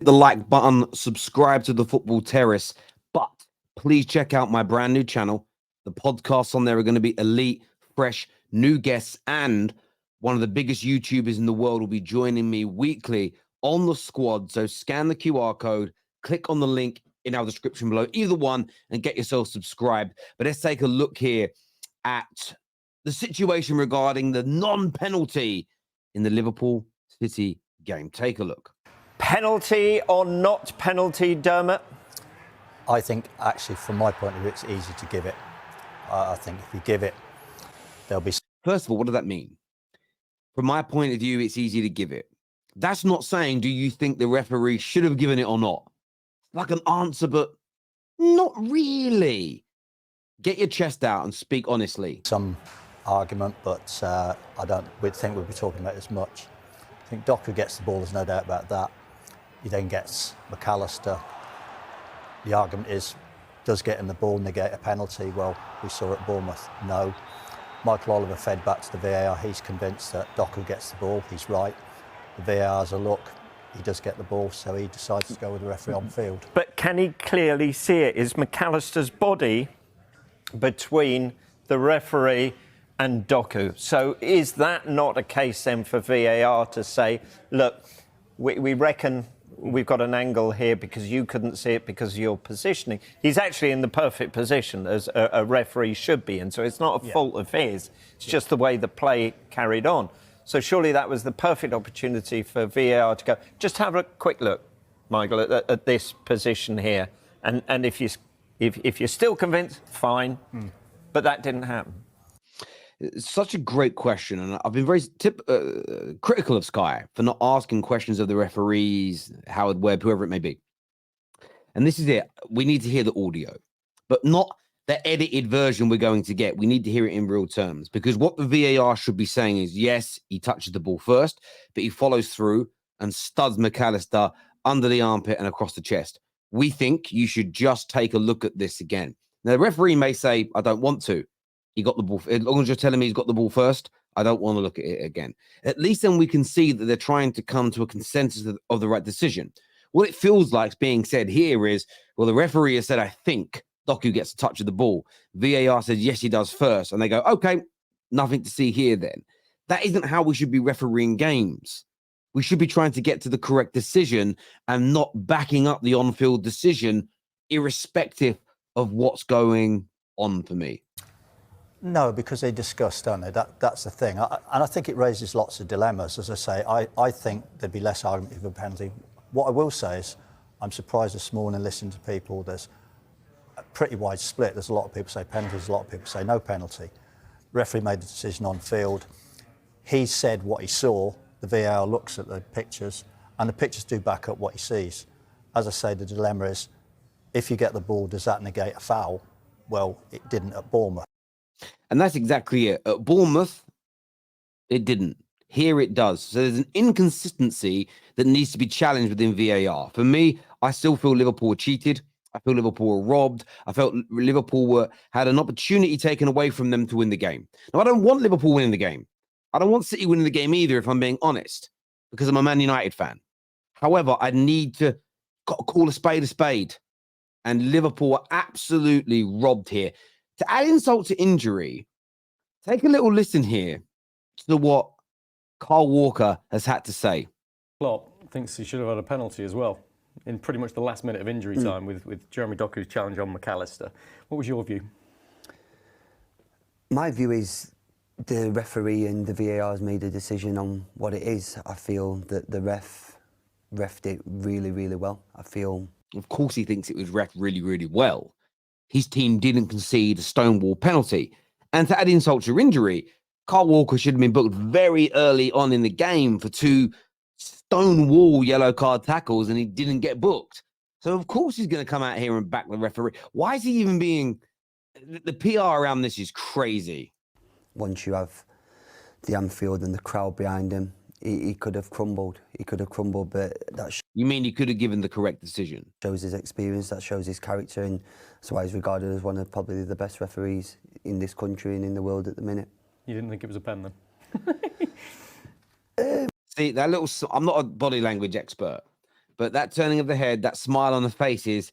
the like button, subscribe to the Football Terrace, but please check out my brand new channel. The podcasts on there are going to be elite, fresh, new guests, and one of the biggest YouTubers in the world will be joining me weekly on the squad. So scan the QR code, click on the link in our description below, either one, and get yourself subscribed. But let's take a look here at the situation regarding the non-penalty in the Liverpool City game. Take a look. Penalty or not penalty, Dermot? I think, actually, from my point of view, it's easy to give it. I think if you give it, there'll be... First of all, what does that mean? From my point of view, it's easy to give it. That's not saying, do you think the referee should have given it or not? Like an answer, but not really. Get your chest out and speak honestly. Some argument, but I don't think we'll be talking about it as much. I think Doku gets the ball, there's no doubt about that. He then gets McAllister. The argument is, does getting the ball negate a penalty? Well, we saw at Bournemouth, no. Michael Oliver fed back to the VAR. He's convinced that Doku gets the ball. He's right. The VAR's a look. He does get the ball, so he decides to go with the referee on field. But can he clearly see it? Is McAllister's body between the referee and Doku? So is that not a case then for VAR to say, look, we reckon we've got an angle here because you couldn't see it because of your positioning. He's actually in the perfect position as a referee should be, and so it's not a fault of his. It's just the way the play carried on. So surely that was the perfect opportunity for VAR to go, just have a quick look, Michael, at this position here. And if you're still convinced, fine. But that didn't happen. It's such a great question, and I've been very critical of Sky for not asking questions of the referees, Howard Webb, whoever it may be. And this is it. We need to hear the audio, but not the edited version we're going to get. We need to hear it in real terms, because what the VAR should be saying is, yes, he touches the ball first, but he follows through and studs McAllister under the armpit and across the chest. We think you should just take a look at this again. Now, the referee may say, I don't want to. He got the ball. As long as you're telling me he's got the ball first, I don't want to look at it again. At least then we can see that they're trying to come to a consensus of the right decision. What it feels like being said here is, well, the referee has said, I think Doku gets a touch of the ball. VAR says, yes, he does first. And they go, okay, nothing to see here then. That isn't how we should be refereeing games. We should be trying to get to the correct decision and not backing up the on-field decision, irrespective of what's going on for me. No, because they discuss, don't they? That's the thing. And I think it raises lots of dilemmas. As I say, I think there'd be less argument for a penalty. What I will say is, I'm surprised this morning listening to people, there's a pretty wide split. There's a lot of people say penalties, a lot of people say no penalty. Referee made the decision on field. He said what he saw. The VAR looks at the pictures, and the pictures do back up what he sees. As I say, the dilemma is, if you get the ball, does that negate a foul? Well, it didn't at Bournemouth. And that's exactly it. At Bournemouth, it didn't. Here it does. So there's an inconsistency that needs to be challenged within VAR. For me, I still feel Liverpool were cheated. I feel Liverpool were robbed. I felt Liverpool had an opportunity taken away from them to win the game. Now, I don't want Liverpool winning the game. I don't want City winning the game either, if I'm being honest, because I'm a Man United fan. However, I need to call a spade. And Liverpool are absolutely robbed here. To add insult to injury, take a little listen here to what Carl Walker has had to say. Klopp thinks he should have had a penalty as well in pretty much the last minute of injury time with Jeremy Doku's challenge on McAllister. What was your view? My view is the referee and the VAR has made a decision on what it is. I feel that the refed it really, really well. I feel... Of course he thinks it was ref really, really well. His team didn't concede a stonewall penalty. And to add insult to injury, Carl Walker should have been booked very early on in the game for 2 stonewall yellow card tackles, and he didn't get booked. So, of course, he's going to come out here and back the referee. Why is he even being... The PR around this is crazy. Once you have the Anfield and the crowd behind him, he could have crumbled. He could have crumbled, but that You mean he could have given the correct decision? shows his experience, that shows his character, and that's why he's regarded as one of probably the best referees in this country and in the world at the minute. You didn't think it was a pen then? See, that little... I'm not a body language expert, But that turning of the head, that smile on the face is,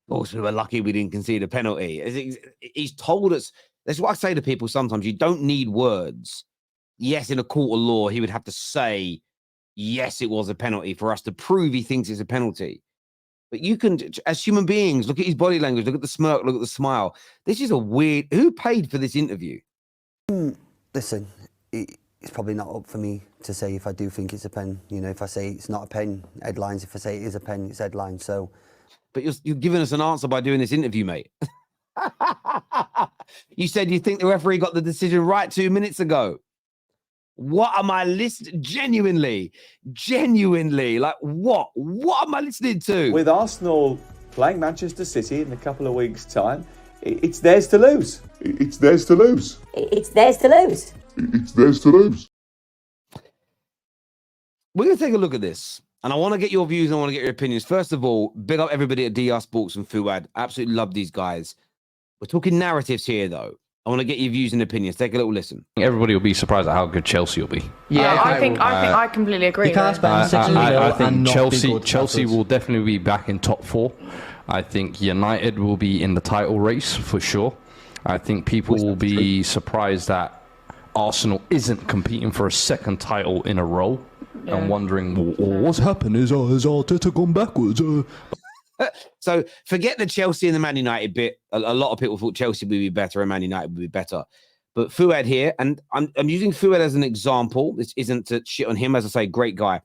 also, we're lucky we didn't concede a penalty. He's told us, that's what I say to people sometimes, you don't need words. Yes, in a court of law, he would have to say, yes, it was a penalty for us to prove he thinks it's a penalty. But you can, as human beings, look at his body language, look at the smirk, look at the smile. This is a weird, who paid for this interview? Listen, it's probably not up for me to say if I do think it's a pen. You know, if I say it's not a pen, headlines. If I say it is a pen, it's headlines. So, but you're giving us an answer by doing this interview, mate. You said you think the referee got the decision right 2 minutes ago. What am I listening? Genuinely, like what? What am I listening to? With Arsenal playing Manchester City in a couple of weeks' time, it's theirs to lose. It's theirs to lose. It's theirs to lose. It's theirs to lose. We're going to take a look at this, and I want to get your views and I want to get your opinions. First of all, big up everybody at DR Sports and Fuad. Absolutely love these guys. We're talking narratives here, though. I want to get your views and opinions. Take a little listen. Everybody will be surprised at how good Chelsea will be. Yeah, I think I completely agree. You can't spend 6 I think and Chelsea will definitely be back in top 4. I think United will be in the title race for sure. I think people will be surprised that Arsenal isn't competing for a second title in a row and wondering what's happened. Is Arteta gone backwards? So forget the Chelsea and the Man United bit. A lot of people thought Chelsea would be better and Man United would be better. But Fuad here, and I'm using Fuad as an example. This isn't to shit on him. As I say, great guy.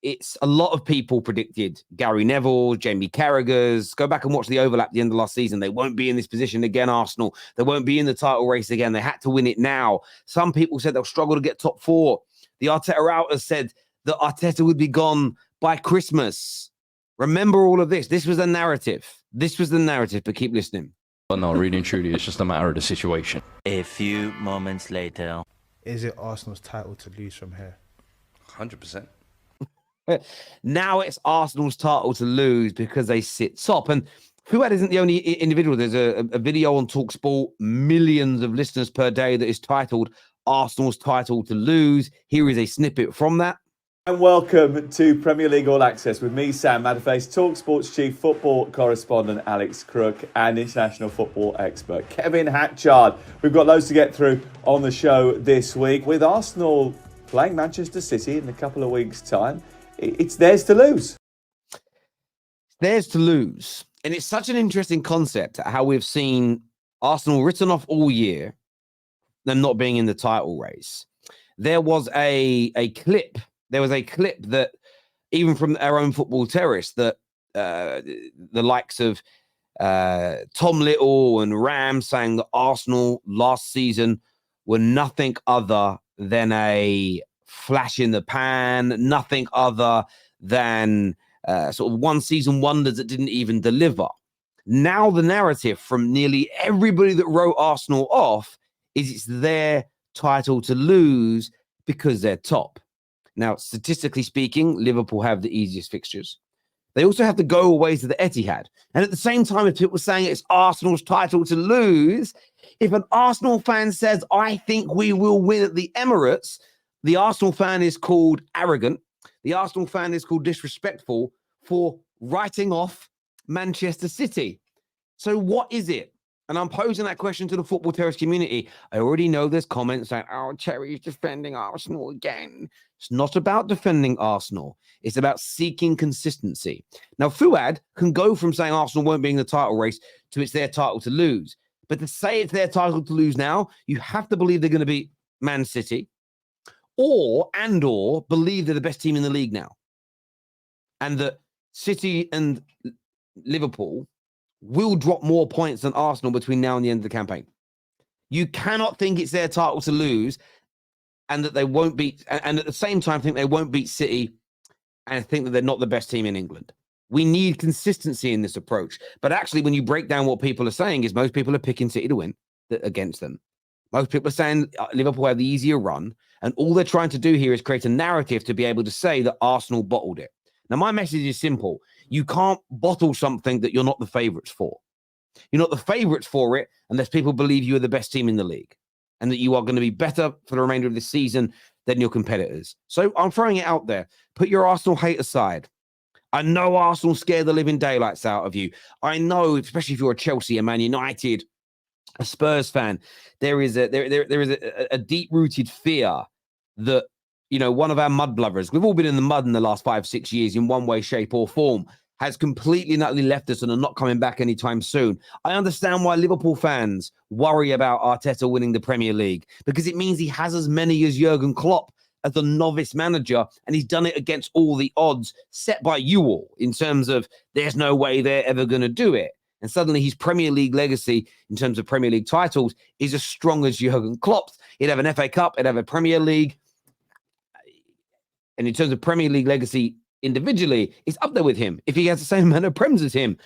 It's a lot of people predicted Gary Neville, Jamie Carragher's. Go back and watch the overlap at the end of last season. They won't be in this position again, Arsenal. They won't be in the title race again. They had to win it now. Some people said they'll struggle to get top 4. The Arteta outers said that Arteta would be gone by Christmas. Remember all of this. This was the narrative. But keep listening. But no, really and truly, it's just a matter of the situation. A few moments later. Is it Arsenal's title to lose from here? 100%. Now it's Arsenal's title to lose because they sit top. And Fuad isn't the only individual. There's a video on TalkSport, millions of listeners per day, that is titled Arsenal's title to lose. Here is a snippet from that. And welcome to Premier League All Access with me, Sam Matterface, TalkSport's chief football correspondent Alex Crook, and international football expert Kevin Hatchard. We've got loads to get through on the show this week. With Arsenal playing Manchester City in a couple of weeks' time, it's theirs to lose. Theirs to lose. And it's such an interesting concept how we've seen Arsenal written off all year, them not being in the title race. There was a clip that, even from our own football terrace, that the likes of Tom Little and Ram saying that Arsenal last season were nothing other than a flash in the pan, nothing other than sort of one season wonders that didn't even deliver. Now the narrative from nearly everybody that wrote Arsenal off is it's their title to lose because they're top. Now, statistically speaking, Liverpool have the easiest fixtures. They also have to go away to the Etihad. And at the same time, if people were saying it's Arsenal's title to lose, if an Arsenal fan says, I think we will win at the Emirates, the Arsenal fan is called arrogant. The Arsenal fan is called disrespectful for writing off Manchester City. So what is it? And I'm posing that question to the football terrace community. I already know there's comments saying, oh, Terry's defending Arsenal again. It's not about defending Arsenal. It's about seeking consistency. Now, Fuad can go from saying Arsenal won't be in the title race to it's their title to lose. But to say it's their title to lose now, you have to believe they're going to beat Man City or believe they're the best team in the league now. And that City and Liverpool will drop more points than Arsenal between now and the end of the campaign. You cannot think it's their title to lose and that they won't beat, and at the same time think they won't beat City and think that they're not the best team in England. We need consistency in this approach. But actually, when you break down what people are saying, is most people are picking City to win against them. Most people are saying Liverpool have the easier run, and all they're trying to do here is create a narrative to be able to say that Arsenal bottled it. Now, my message is simple. You can't bottle something that you're not the favourites for. You're not the favourites for it unless people believe you are the best team in the league and that you are going to be better for the remainder of this season than your competitors. So I'm throwing it out there. Put your Arsenal hate aside. I know Arsenal scared the living daylights out of you. I know, especially if you're a Chelsea, a Man United, a Spurs fan, there is a deep-rooted fear that, you know, one of our mud lovers, we've all been in the mud in the last 5-6 years in one way, shape, or form, has completely and utterly left us and are not coming back anytime soon. I understand why Liverpool fans worry about Arteta winning the Premier League, because it means he has as many as Jurgen Klopp as a novice manager, and he's done it against all the odds set by you all in terms of there's no way they're ever going to do it. And suddenly his Premier League legacy in terms of Premier League titles is as strong as Jurgen Klopp's. He'd have an FA Cup, he'd have a Premier League. And in terms of Premier League legacy individually, it's up there with him if he has the same amount of Prems as him.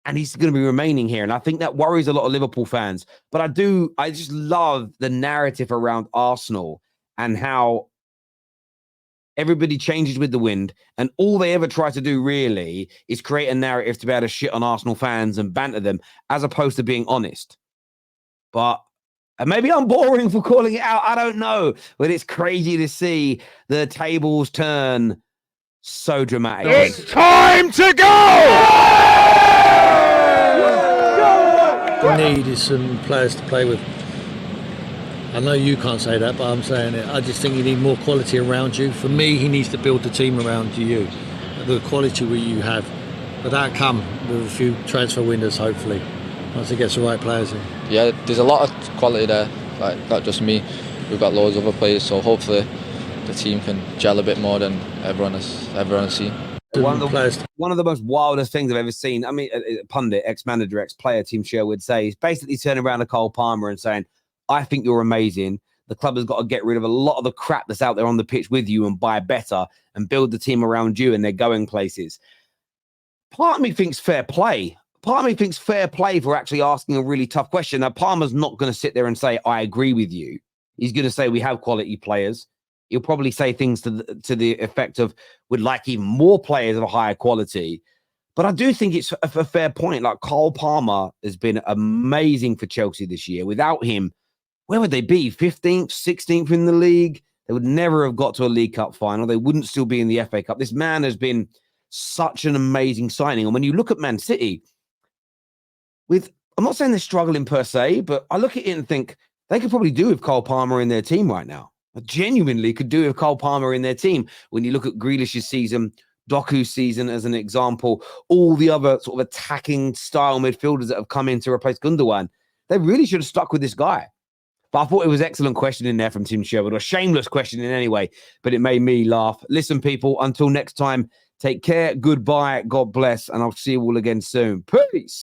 And he's going to be remaining here. And I think that worries a lot of Liverpool fans. But I just love the narrative around Arsenal and how everybody changes with the wind. And all they ever try to do really is create a narrative to be able to shit on Arsenal fans and banter them, as opposed to being honest. But and maybe I'm boring for calling it out. I don't know. But it's crazy to see the tables turn so dramatic. It's time to go! The need is some players to play with. I know you can't say that, but I'm saying it. I just think you need more quality around you. For me, he needs to build the team around you. The quality you have. But that come with a few transfer windows, hopefully, once he gets the right players in. Yeah, there's a lot of quality there, like not just me. We've got loads of other players, so hopefully the team can gel a bit more than everyone has seen. One of the most wildest things I've ever seen. I mean, a pundit, ex-manager, ex-player, Tim Sherwood would say, is basically turning around to Cole Palmer and saying, I think you're amazing. The club has got to get rid of a lot of the crap that's out there on the pitch with you and buy better and build the team around you, and they're going places. Part of me thinks fair play. Part of me thinks fair play for actually asking a really tough question. Now, Palmer's not going to sit there and say, I agree with you. He's going to say, we have quality players. He'll probably say things to the effect of, we'd like even more players of a higher quality. But I do think it's a fair point. Like, Cole Palmer has been amazing for Chelsea this year. Without him, where would they be? 15th, 16th in the league? They would never have got to a League Cup final. They wouldn't still be in the FA Cup. This man has been such an amazing signing. And when you look at Man City, I'm not saying they're struggling per se, but I look at it and think they could probably do with Cole Palmer in their team right now. I genuinely could do with Cole Palmer in their team. When you look at Grealish's season, Doku's season as an example, all the other sort of attacking style midfielders that have come in to replace Gundogan, they really should have stuck with this guy. But I thought it was an excellent question in there from Tim Sherwood, or a shameless question in any way, but it made me laugh. Listen, people, until next time, take care, goodbye, God bless, and I'll see you all again soon. Peace.